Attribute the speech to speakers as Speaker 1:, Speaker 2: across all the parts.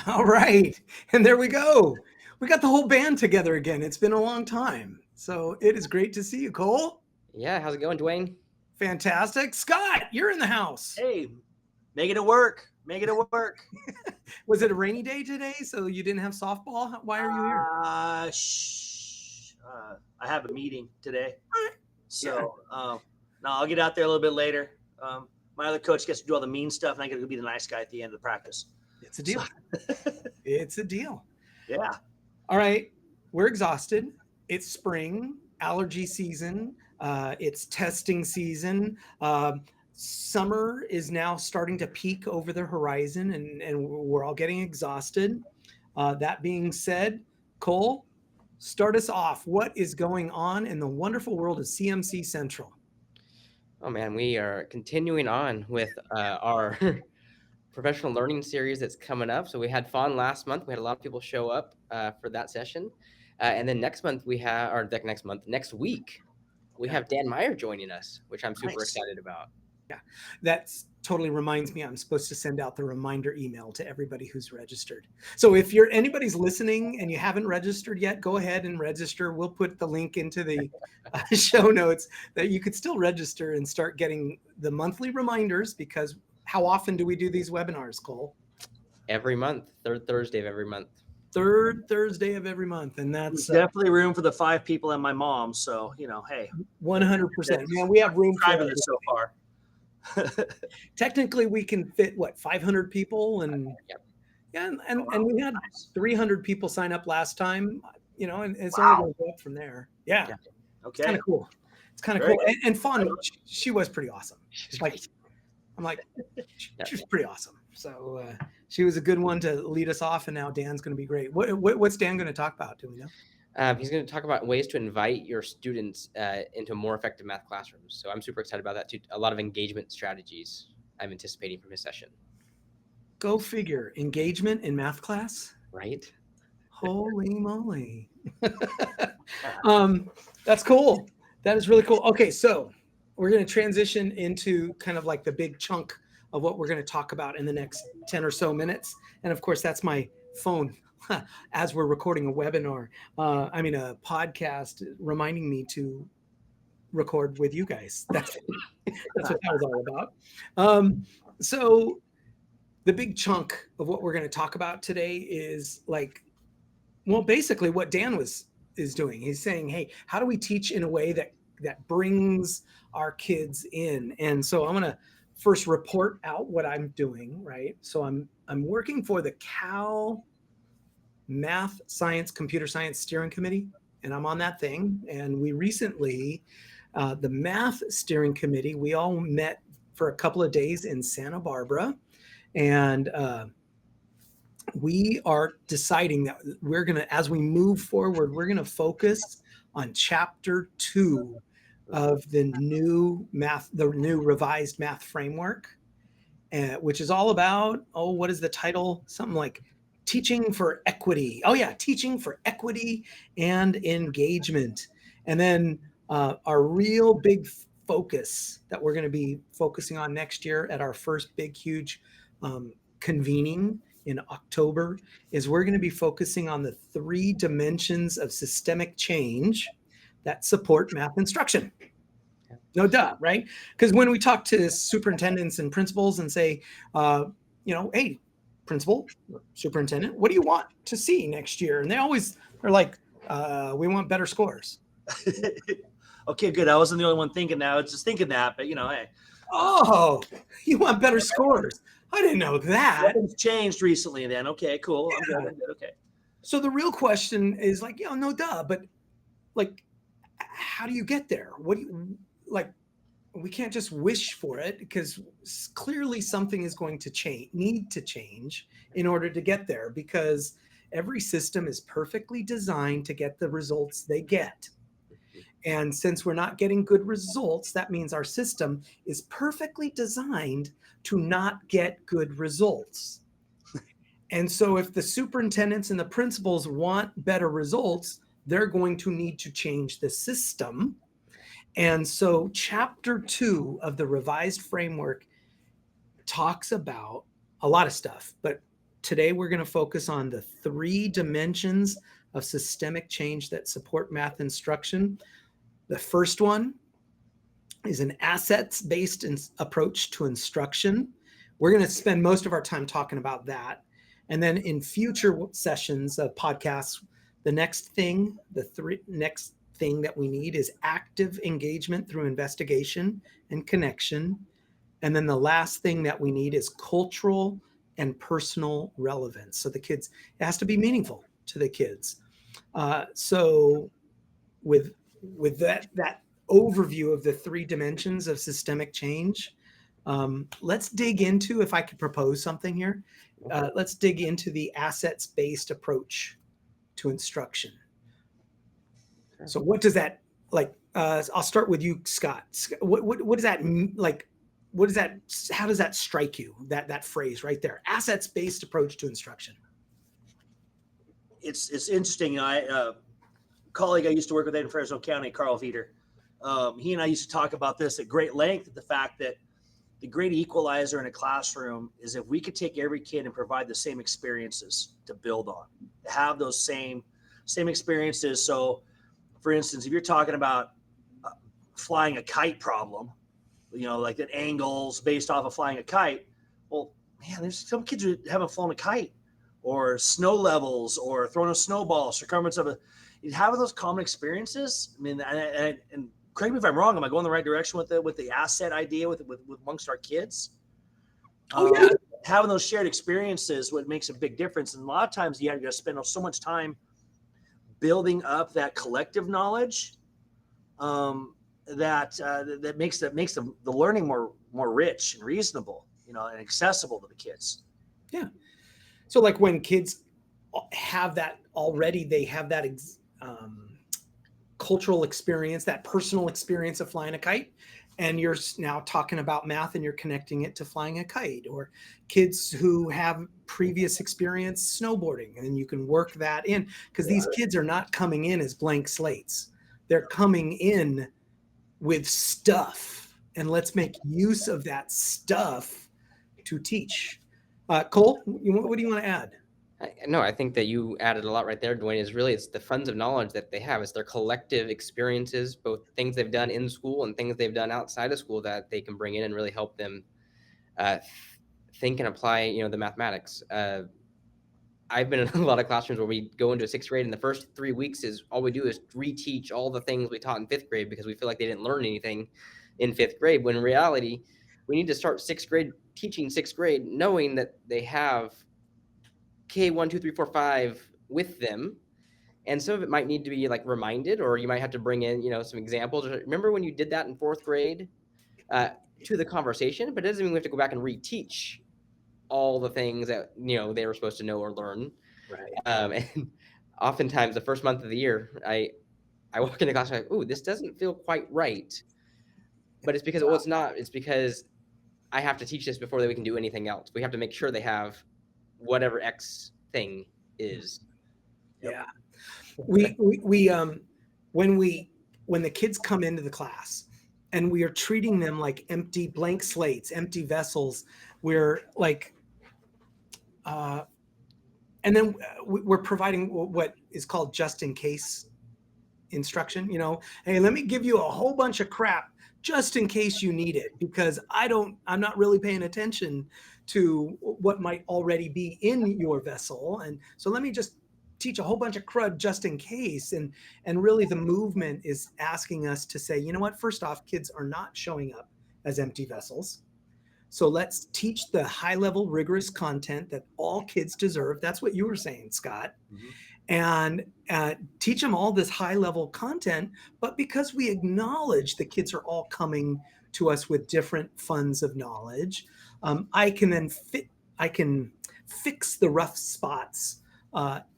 Speaker 1: All right. And there we go. We got the whole band together again. It's been a long time. So it is great to see you, Cole.
Speaker 2: Yeah, how's it going, Duane?
Speaker 1: Fantastic. Scott, you're in the house.
Speaker 3: Hey, making it work. Making it work.
Speaker 1: Was it a rainy day today? So you didn't have softball? Why are you here?
Speaker 3: I have a meeting today,
Speaker 1: All right. Yeah.
Speaker 3: so no, I'll get out there a little bit later. My other coach gets to do all the mean stuff, and I get to be the nice guy at the end of the practice.
Speaker 1: It's a deal. It's a deal.
Speaker 3: Yeah.
Speaker 1: All right. We're exhausted. It's spring, allergy season. It's testing season. Summer is now starting to peek over the horizon, and we're all getting exhausted. That being said, Cole, start us off. What is going on in the wonderful world of CMC Central?
Speaker 2: Oh man, we are continuing on with our professional learning series that's coming up. So we had fun last month. We had a lot of people show up for that session, and then next month next week we have Dan Meyer joining us, which I'm super
Speaker 3: Nice.
Speaker 2: excited about.
Speaker 1: Yeah, that totally reminds me I'm supposed to send out the reminder email to everybody who's registered. So if you're anybody's listening and you haven't registered yet, go ahead and register. We'll put the link into the show notes that you could still register and start getting the monthly reminders, because how often do we do these webinars, Cole?
Speaker 2: Every month, third Thursday of every month.
Speaker 1: Third Thursday of every month, and
Speaker 3: There's
Speaker 1: that's
Speaker 3: definitely room for the 5 people and my mom. So hey,
Speaker 1: 100%. Man, we have room for
Speaker 3: driving this so far.
Speaker 1: technically we can fit what, 500 people, and
Speaker 2: Yep.
Speaker 1: yeah, and we had 300 people sign up last time, and it's
Speaker 3: Wow.
Speaker 1: only going to go up from there. Yeah,
Speaker 2: Yeah.
Speaker 1: it's kind
Speaker 3: Okay.
Speaker 1: of cool. It's kind of
Speaker 3: Very
Speaker 1: cool and fun. She was pretty awesome. Like, I'm like, she was pretty awesome. So she was a good one to lead us off, and now Dan's going to be great. What's Dan going to talk about? Do we know?
Speaker 2: He's going to talk about ways to invite your students into more effective math classrooms. So I'm super excited about that too. A lot of engagement strategies I'm anticipating from his session.
Speaker 1: Go figure. Engagement in math class.
Speaker 2: Right?
Speaker 1: Holy moly. That's cool. That is really cool. Okay, so we're going to transition into kind of like the big chunk of what we're going to talk about in the next 10 or so minutes. And of course, that's my phone as we're recording a webinar, a podcast, reminding me to record with you guys. That's what that was all about. So the big chunk of what we're going to talk about today is basically what Dan is doing. He's saying, hey, how do we teach in a way that brings our kids in? And so I'm going to first report out what I'm doing, right? So I'm working for the Cal Math Science Computer Science Steering Committee, and I'm on that thing. And we recently, the Math Steering Committee, we all met for a couple of days in Santa Barbara, and we are deciding that we're going to, as we move forward, we're going to focus on chapter 2 of the new revised math framework, which is all about, what is the title? Something like teaching for equity. Oh yeah, teaching for equity and engagement. And then our real big focus that we're going to be focusing on next year at our first big, huge convening in October is we're going to be focusing on the 3 dimensions of systemic change that support math instruction. No duh, right? Because when we talk to superintendents and principals and say, hey, principal, superintendent, what do you want to see next year? And they're like, we want better scores.
Speaker 3: Okay, good. I wasn't the only one thinking that. I was just thinking that, but hey.
Speaker 1: Oh, you want better scores? I didn't know that.
Speaker 3: Nothing's changed recently then. Okay, cool. Yeah. I'm good. Okay.
Speaker 1: So the real question is no duh, but how do you get there? What do you we can't just wish for it, because clearly something is going to need to change in order to get there, because every system is perfectly designed to get the results they get. And since we're not getting good results, that means our system is perfectly designed to not get good results. And so if the superintendents and the principals want better results, they're going to need to change the system. And so chapter 2 of the revised framework talks about a lot of stuff, but today we're going to focus on the 3 dimensions of systemic change that support math instruction. The first one is an assets-based approach to instruction. We're going to spend most of our time talking about that. And then in future sessions of podcasts, the next thing that we need is active engagement through investigation and connection. And then the last thing that we need is cultural and personal relevance. So it has to be meaningful to the kids. So with that overview of the 3 dimensions of systemic change, let's dig into, if I could propose something here, let's dig into the assets-based approach to instruction.
Speaker 2: Sure.
Speaker 1: So what does that, like, I'll start with you, Scott. What does that mean? Like, how does that strike you, that phrase right there, assets-based approach to instruction?
Speaker 3: It's interesting. A colleague I used to work with in Fresno County, Carl Veeder, he and I used to talk about this at great length, the fact that the great equalizer in a classroom is if we could take every kid and provide the same experiences to build on, to have those same experiences. So, for instance, if you're talking about flying a kite problem, like that angles based off of flying a kite, well, man, there's some kids who haven't flown a kite, or snow levels, or throwing a snowball, circumference of having those common experiences. I mean, and correct me if I'm wrong. Am I going the right direction with the asset idea with amongst our kids?
Speaker 1: Oh yeah,
Speaker 3: having those shared experiences, what makes a big difference. And a lot of times you have to spend so much time building up that collective knowledge that makes the learning more rich and reasonable, and accessible to the kids.
Speaker 1: Yeah. So like when kids have that already, they have that cultural experience, that personal experience of flying a kite, and you're now talking about math and you're connecting it to flying a kite. Or kids who have previous experience snowboarding, and you can work that in, because these kids are not coming in as blank slates. They're coming in with stuff, and let's make use of that stuff to teach. Cole, what do you want to add?
Speaker 2: No, I think that you added a lot right there, Duane. It's the funds of knowledge that they have. It's their collective experiences, both things they've done in school and things they've done outside of school, that they can bring in and really help them think and apply, the mathematics. I've been in a lot of classrooms where we go into 6th grade, and the first 3 weeks is all we do is reteach all the things we taught in 5th grade, because we feel like they didn't learn anything in 5th grade, when in reality, we need to start 6th grade teaching 6th grade, knowing that they have K 1, 2, 3, 4, 5 with them. And some of it might need to be like reminded, or you might have to bring in, some examples. Remember when you did that in 4th grade to the conversation, but it doesn't mean we have to go back and reteach all the things that, they were supposed to know or learn.
Speaker 1: Right.
Speaker 2: And oftentimes the first month of the year, I walk into class and I'm like, ooh, this doesn't feel quite right. But it's because, it's not. It's because I have to teach this before we can do anything else. We have to make sure they have whatever X thing is.
Speaker 1: Yeah. We when the kids come into the class and we are treating them like empty blank slates, empty vessels, we're like, and then we're providing what is called just in case instruction. Hey, let me give you a whole bunch of crap just in case you need it, because I'm not really paying attention to what might already be in your vessel, and so let me just teach a whole bunch of crud just in case. And really the movement is asking us to say, you know what, first off, kids are not showing up as empty vessels. So let's teach the high level rigorous content that all kids deserve. That's what you were saying, Scott. Mm-hmm. And teach them all this high level content, but because we acknowledge the kids are all coming to us with different funds of knowledge, I can fix the rough spots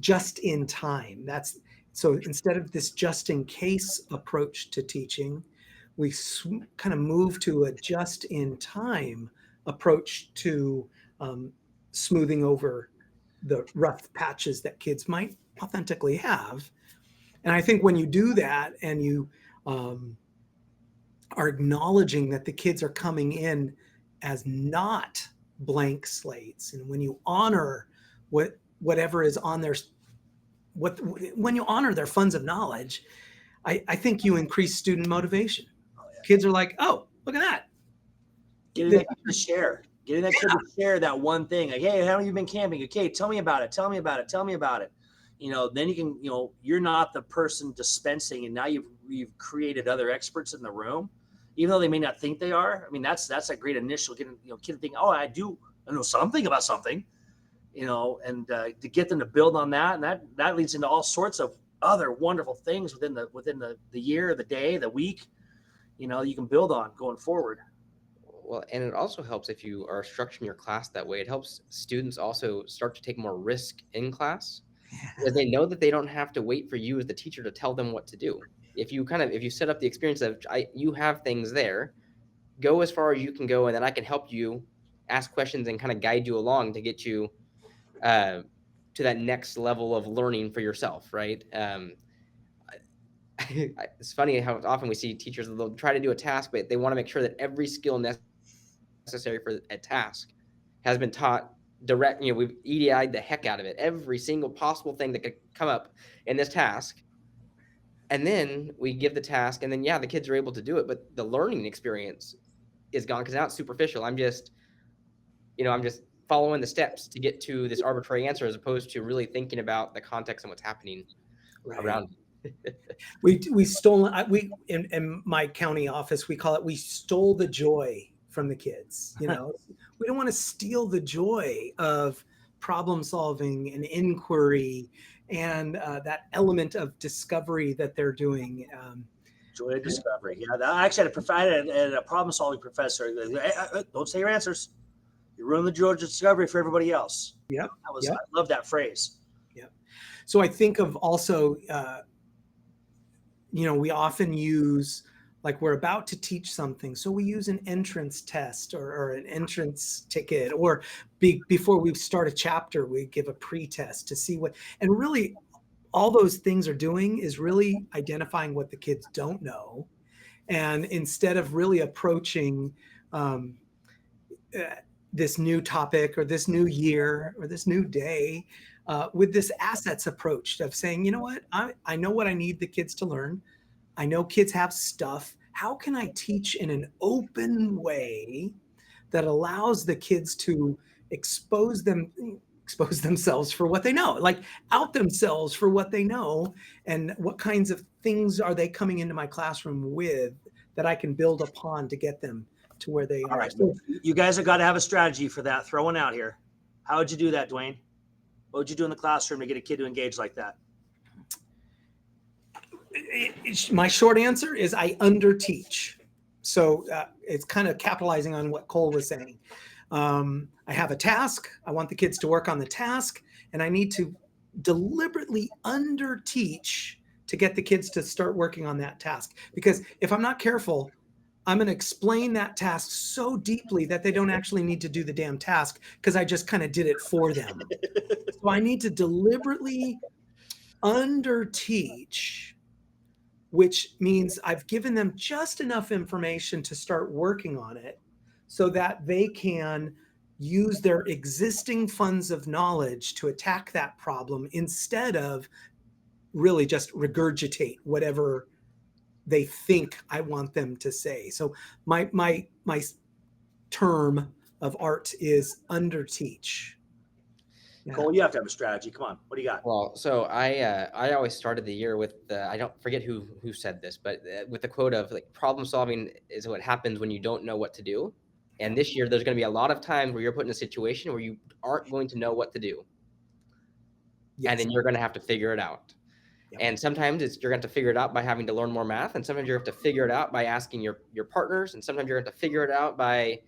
Speaker 1: just in time. So instead of this just in case approach to teaching, we kind of move to a just in time approach to smoothing over the rough patches that kids might authentically have. And I think when you do that and you are acknowledging that the kids are coming in as not blank slates, and when you honor whatever is on their when you honor their funds of knowledge, I think you increase student motivation.
Speaker 3: Oh, yeah.
Speaker 1: Kids are like, oh, look at that.
Speaker 3: Getting that kid to share. Getting that kid to share that one thing. Like, hey, how have you been camping? Okay, tell me about it. Tell me about it. Tell me about it. Then you can, you're not the person dispensing, and now you've created other experts in the room, even though they may not think they are. I mean, that's a great initial getting, kid to think, oh, I know something about something, and to get them to build on that, and that leads into all sorts of other wonderful things within the year, the day, the week, you can build on going forward.
Speaker 2: Well, and it also helps if you are structuring your class that way. It helps students also start to take more risk in class because they know that they don't have to wait for you as the teacher to tell them what to do. If you set up the experience of you have things there, go as far as you can go, and then I can help you ask questions and kind of guide you along to get you to that next level of learning for yourself, right? It's funny how often we see teachers, they'll try to do a task, but they want to make sure that every skill necessary for a task has been taught direct. We've EDI'd the heck out of it, every single possible thing that could come up in this task. And then we give the task, and then, the kids are able to do it, but the learning experience is gone because now it's superficial. I'm just following the steps to get to this arbitrary answer as opposed to really thinking about the context and what's happening around.
Speaker 1: We stole, in my county office, we call it, we stole the joy from the kids. We don't want to steal the joy of problem solving and inquiry and that element of discovery that they're doing.
Speaker 3: Joy of discovery. Yeah, I actually had a problem solving professor. Don't say your answers. You ruin the joy of discovery for everybody else.
Speaker 1: Yeah,
Speaker 3: I love that phrase.
Speaker 1: Yeah. So I think of also, we often use, like, we're about to teach something, so we use an entrance test or an entrance ticket, or before we start a chapter, we give a pre-test to see and really all those things are doing is really identifying what the kids don't know. And instead of really approaching this new topic or this new year or this new day with this assets approach of saying, you know what, I know what I need the kids to learn. I know kids have stuff. How can I teach in an open way that allows the kids to expose themselves for what they know, like out themselves for what they know, and what kinds of things are they coming into my classroom with that I can build upon to get them to where they are.
Speaker 3: All right. You guys have got to have a strategy for that. Throw one out here. How would you do that, Duane? What would you do in the classroom to get a kid to engage like that?
Speaker 1: My short answer is I underteach. So it's kind of capitalizing on what Cole was saying. I have a task. I want the kids to work on the task, and I need to deliberately underteach to get the kids to start working on that task. Because if I'm not careful, I'm going to explain that task so deeply that they don't actually need to do the damn task because I just kind of did it for them. So I need to deliberately underteach, which means I've given them just enough information to start working on it so that they can use their existing funds of knowledge to attack that problem instead of really just regurgitate whatever they think I want them to say. So my term of art is underteach.
Speaker 3: Yeah. Cole, you have to have a strategy. Come on, what do you got?
Speaker 2: Well, so I always started the year with I don't forget who said this, but with the quote of, like, problem solving is what happens when you don't know what to do. And this year, there's going to be a lot of times where you're put in a situation where you aren't going to know what to do, and then you're going to have to figure it out. Yep. And sometimes you're going to have to figure it out by having to learn more math, and sometimes you have to figure it out by asking your partners, and sometimes you're going to have to figure it out by,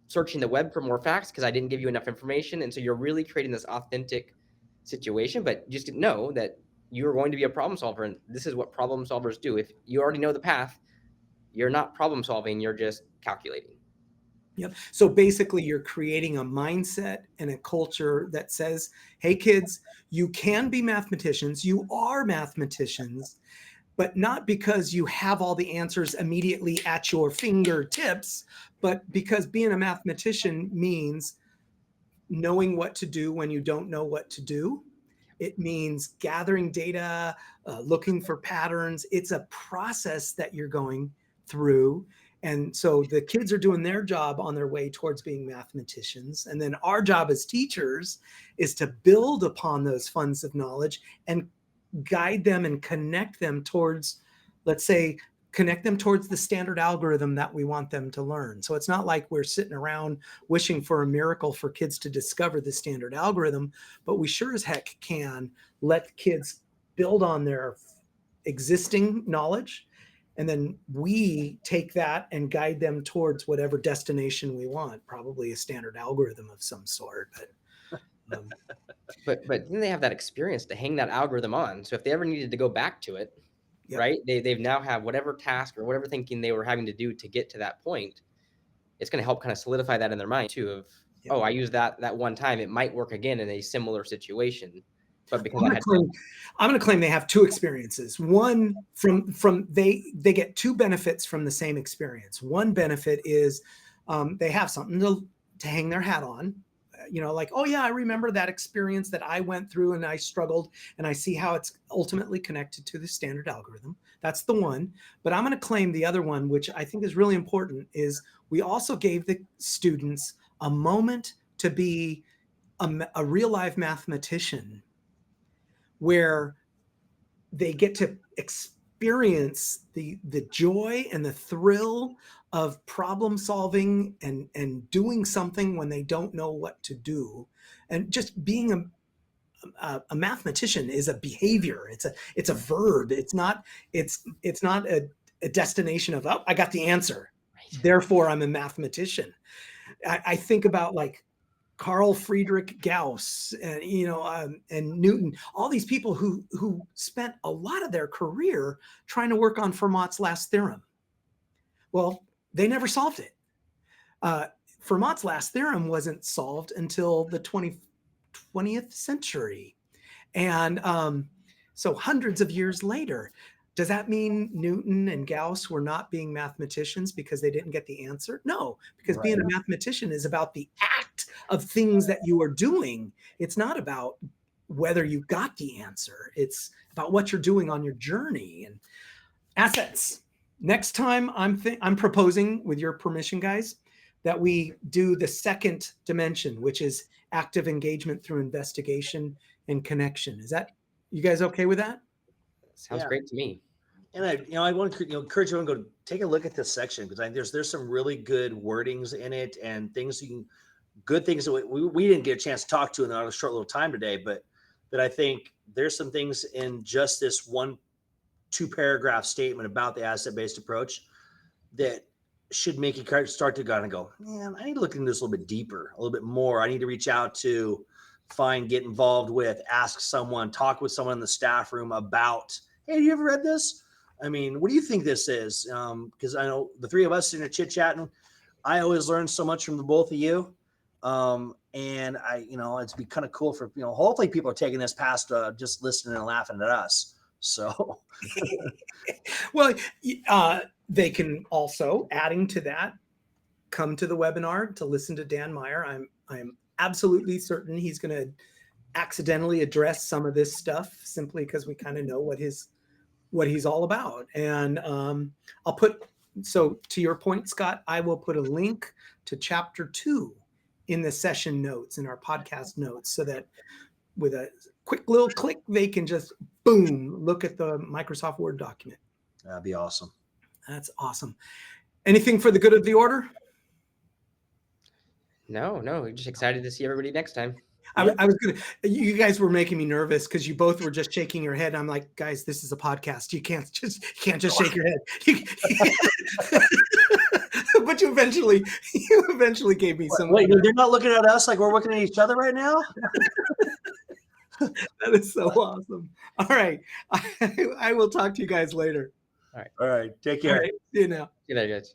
Speaker 2: searching the web for more facts because I didn't give you enough information. And so you're really creating this authentic situation, but just know that you're going to be a problem solver, and this is what problem solvers do. If you already know the path, you're not problem solving, you're just calculating.
Speaker 1: Yep. So basically you're creating a mindset and a culture that says, hey kids, you can be mathematicians, you are mathematicians, but not because you have all the answers immediately at your fingertips, but because being a mathematician means knowing what to do when you don't know what to do. It means gathering data, looking for patterns. It's a process that you're going through. And so the kids are doing their job on their way towards being mathematicians. And then our job as teachers is to build upon those funds of knowledge and guide them and connect them towards, let's say, connect them towards the standard algorithm that we want them to learn. So it's not like we're sitting around wishing for a miracle for kids to discover the standard algorithm, but we sure as heck can let kids build on their existing knowledge. And then we take that and guide them towards whatever destination we want, probably a standard algorithm of some sort.
Speaker 2: But then they have that experience to hang that algorithm on. So if they ever needed to go back to it,
Speaker 1: Yep.
Speaker 2: right, they've now have whatever task or whatever thinking they were having to do to get to that point. It's going to help kind of solidify that in their mind too. Of
Speaker 1: Yep.
Speaker 2: oh, I used that one time. It might work again in a similar situation. But because
Speaker 1: I'm going to claim they have two experiences. One from they get two benefits from the same experience. One benefit is they have something to hang their hat on. Like, oh yeah, I remember that experience that I went through and I struggled, and I see how it's ultimately connected to the standard algorithm. That's the one. But I'm going to claim the other one, which I think is really important, is we also gave the students a moment to be a real life mathematician, where they get to experience the joy and the thrill of problem solving and doing something when they don't know what to do. And just being a mathematician is a behavior. It's a verb. It's not a destination of, oh, I got the answer, right, therefore I'm a mathematician. I think about like Carl Friedrich Gauss and and Newton, all these people who spent a lot of their career trying to work on Fermat's last theorem. Well, they never solved it. Fermat's last theorem wasn't solved until the 20th century. And so hundreds of years later. Does that mean Newton and Gauss were not being mathematicians because they didn't get the answer? No, because being a mathematician is about the act of things that you are doing. It's not about whether you got the answer. It's about what you're doing on your journey. And assets. Next time, I'm proposing, with your permission, guys, that we do the second dimension, which is active engagement through investigation and connection. Is that, you guys okay with that?
Speaker 2: Sounds great to me.
Speaker 3: And I want to encourage everyone to go take a look at this section, because there's some really good wordings in it and things good things that we didn't get a chance to talk to in our short little time today, but that I think there's some things in just this 1-2 paragraph statement about the asset-based approach that should make you start to kind of go, man, I need to look into this a little bit deeper, a little bit more. I need to reach out to get involved with, ask someone, talk with someone in the staff room about, hey, have you ever read this? I mean, what do you think this is? Because I know the three of us sitting there chit-chatting, I always learn so much from the both of you. And it's be kind of cool for, hopefully people are taking this past just listening and laughing at us. So,
Speaker 1: well, they can also, adding to that, come to the webinar to listen to Dan Meyer. I'm absolutely certain he's going to accidentally address some of this stuff simply because we kind of know what he's all about. And so to your point, Scott, I will put a link to chapter 2 in the session notes, in our podcast notes, so that with a quick little click, they can just, boom, look at the Microsoft Word document.
Speaker 3: That'd be awesome.
Speaker 1: That's awesome. Anything for the good of the order?
Speaker 2: No, we're just excited to see everybody next time.
Speaker 1: You guys were making me nervous because you both were just shaking your head. I'm like, guys, this is a podcast. You can't just shake your head. But you eventually gave me some.
Speaker 3: Wait, they're not looking at us like we're looking at each other right now?
Speaker 1: That is so awesome. All right. I will talk to you guys later.
Speaker 2: All right.
Speaker 3: All right. Take care.
Speaker 1: All right. See you now.
Speaker 2: See you later, guys.